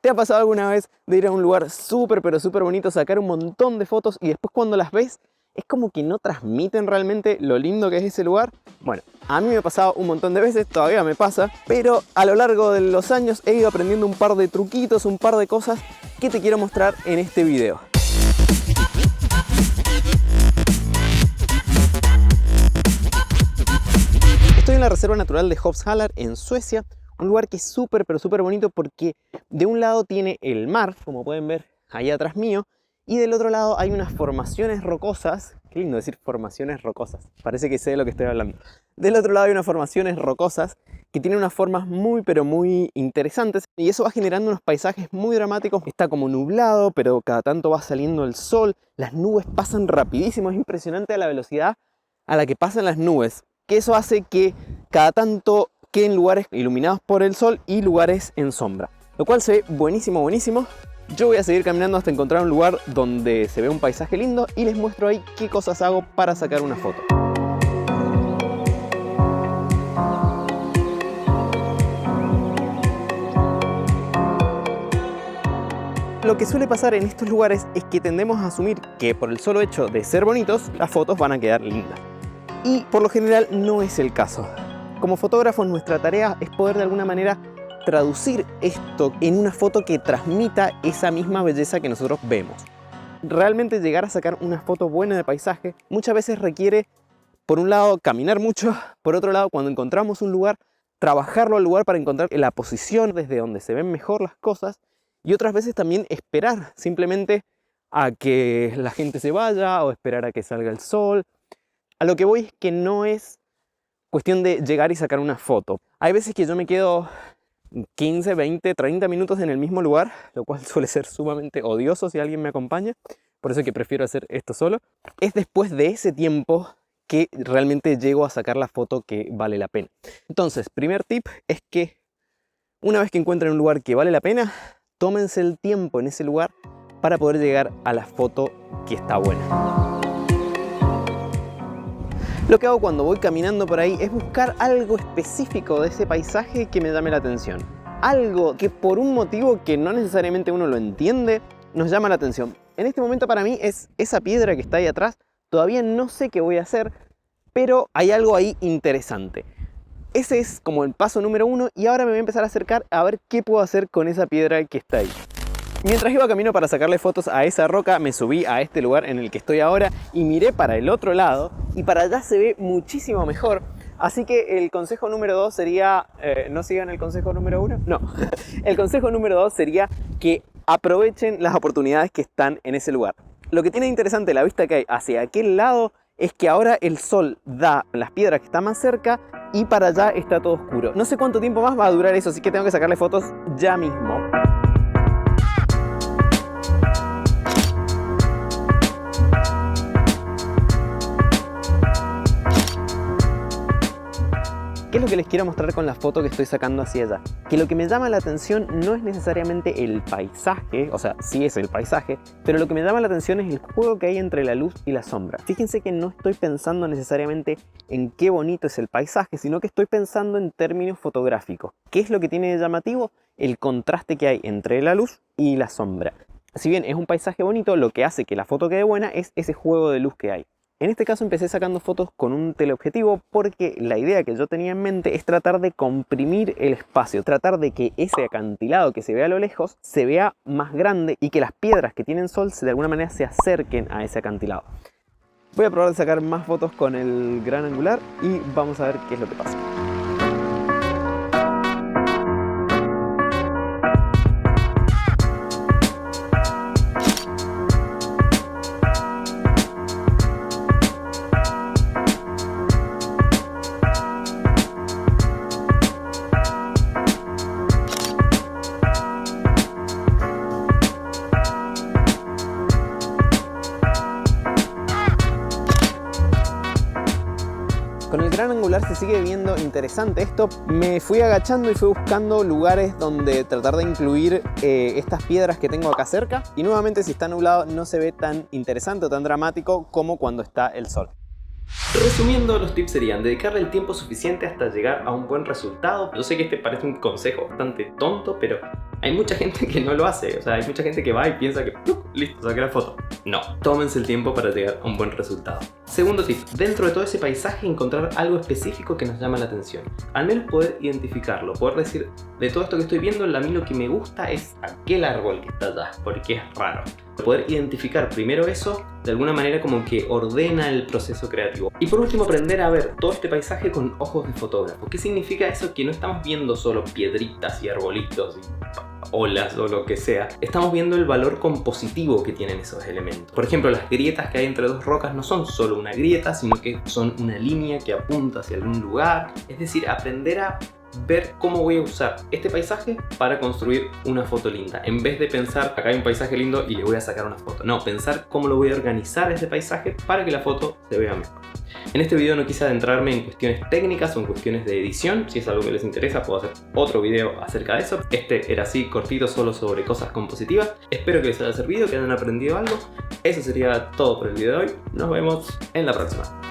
¿Te ha pasado alguna vez de ir a un lugar súper pero súper bonito, sacar un montón de fotos y después cuando las ves es como que no transmiten realmente lo lindo que es ese lugar? Bueno, a mí me ha pasado un montón de veces, todavía me pasa, pero a lo largo de los años he ido aprendiendo un par de truquitos, un par de cosas que te quiero mostrar en este video. Estoy en la Reserva Natural de Hovsjallar en Suecia, un lugar que es súper pero súper bonito porque de un lado tiene el mar, como pueden ver ahí atrás mío, y del otro lado hay unas formaciones rocosas. Qué lindo decir formaciones rocosas, parece que sé de lo que estoy hablando. Del otro lado hay unas formaciones rocosas que tienen unas formas muy pero muy interesantes y eso va generando unos paisajes muy dramáticos. Está como nublado, pero cada tanto va saliendo el sol, las nubes pasan rapidísimo, es impresionante la velocidad a la que pasan las nubes, que eso hace que cada tanto queden lugares iluminados por el sol y lugares en sombra, lo cual se ve buenísimo, buenísimo. Yo voy a seguir caminando hasta encontrar un lugar donde se ve un paisaje lindo y les muestro ahí qué cosas hago para sacar una foto. Lo que suele pasar en estos lugares es que tendemos a asumir que por el solo hecho de ser bonitos, las fotos van a quedar lindas. Y por lo general no es el caso. Como fotógrafos, nuestra tarea es poder de alguna manera traducir esto en una foto que transmita esa misma belleza que nosotros vemos. Realmente llegar a sacar una foto buena de paisaje muchas veces requiere, por un lado, caminar mucho, por otro lado, cuando encontramos un lugar, trabajarlo al lugar para encontrar la posición desde donde se ven mejor las cosas, y otras veces también esperar simplemente a que la gente se vaya o esperar a que salga el sol. A lo que voy es que no es cuestión de llegar y sacar una foto. Hay veces que yo me quedo 15, 20, 30 minutos en el mismo lugar, lo cual suele ser sumamente odioso si alguien me acompaña, por eso es que prefiero hacer esto solo. Es después de ese tiempo que realmente llego a sacar la foto que vale la pena. Entonces, primer tip es que una vez que encuentren un lugar que vale la pena, tómense el tiempo en ese lugar para poder llegar a la foto que está buena. Lo que hago cuando voy caminando por ahí es buscar algo específico de ese paisaje que me llame la atención. Algo que por un motivo que no necesariamente uno lo entiende, nos llama la atención. En este momento para mí es esa piedra que está ahí atrás. Todavía no sé qué voy a hacer, pero hay algo ahí interesante. Ese es como el paso número 1 y ahora me voy a empezar a acercar a ver qué puedo hacer con esa piedra que está ahí. Mientras iba camino para sacarle fotos a esa roca, me subí a este lugar en el que estoy ahora y miré para el otro lado y para allá se ve muchísimo mejor. Así que el consejo número 2 sería, ¿no sigan el consejo número 1? No, el consejo número 2 sería que aprovechen las oportunidades que están en ese lugar. Lo que tiene interesante la vista que hay hacia aquel lado es que ahora el sol da en las piedras que están más cerca y para allá está todo oscuro. No sé cuánto tiempo más va a durar eso, así que tengo que sacarle fotos ya mismo. ¿Qué es lo que les quiero mostrar con la foto que estoy sacando hacia allá? Que lo que me llama la atención no es necesariamente el paisaje, o sea, sí es el paisaje, pero lo que me llama la atención es el juego que hay entre la luz y la sombra. Fíjense que no estoy pensando necesariamente en qué bonito es el paisaje, sino que estoy pensando en términos fotográficos. ¿Qué es lo que tiene de llamativo? El contraste que hay entre la luz y la sombra. Si bien es un paisaje bonito, lo que hace que la foto quede buena es ese juego de luz que hay. En este caso empecé sacando fotos con un teleobjetivo porque la idea que yo tenía en mente es tratar de comprimir el espacio, tratar de que ese acantilado que se ve a lo lejos se vea más grande y que las piedras que tienen sol de alguna manera se acerquen a ese acantilado. Voy a probar de sacar más fotos con el gran angular y vamos a ver qué es lo que pasa. Con el gran angular se sigue viendo interesante esto. Me fui agachando y fui buscando lugares donde tratar de incluir estas piedras que tengo acá cerca. Y nuevamente, si está nublado no se ve tan interesante o tan dramático como cuando está el sol. Resumiendo, los tips serían dedicarle el tiempo suficiente hasta llegar a un buen resultado. Yo sé que este parece un consejo bastante tonto, pero hay mucha gente que no lo hace. O sea, hay mucha gente que va y piensa que listo, saqué la foto. No, tómense el tiempo para llegar a un buen resultado. Segundo tip, dentro de todo ese paisaje encontrar algo específico que nos llama la atención. Al menos poder identificarlo, poder decir, de todo esto que estoy viendo, a mí lo que me gusta es aquel árbol que está allá, porque es raro. Poder identificar primero eso, de alguna manera como que ordena el proceso creativo. Y por último, aprender a ver todo este paisaje con ojos de fotógrafo. ¿Qué significa eso? Que no estamos viendo solo piedritas y arbolitos y olas o lo que sea. Estamos viendo el valor compositivo que tienen esos elementos. Por ejemplo, las grietas que hay entre dos rocas no son solo una grieta, sino que son una línea que apunta hacia algún lugar. Es decir, aprender a ver cómo voy a usar este paisaje para construir una foto linda, en vez de pensar acá hay un paisaje lindo y le voy a sacar una foto. No, pensar cómo lo voy a organizar ese paisaje para que la foto se vea mejor. En este video no quise adentrarme en cuestiones técnicas o en cuestiones de edición. Si es algo que les interesa, puedo hacer otro video acerca de eso. Este era así, cortito, solo sobre cosas compositivas. Espero que les haya servido, que hayan aprendido algo. Eso sería todo por el video de hoy. Nos vemos en la próxima.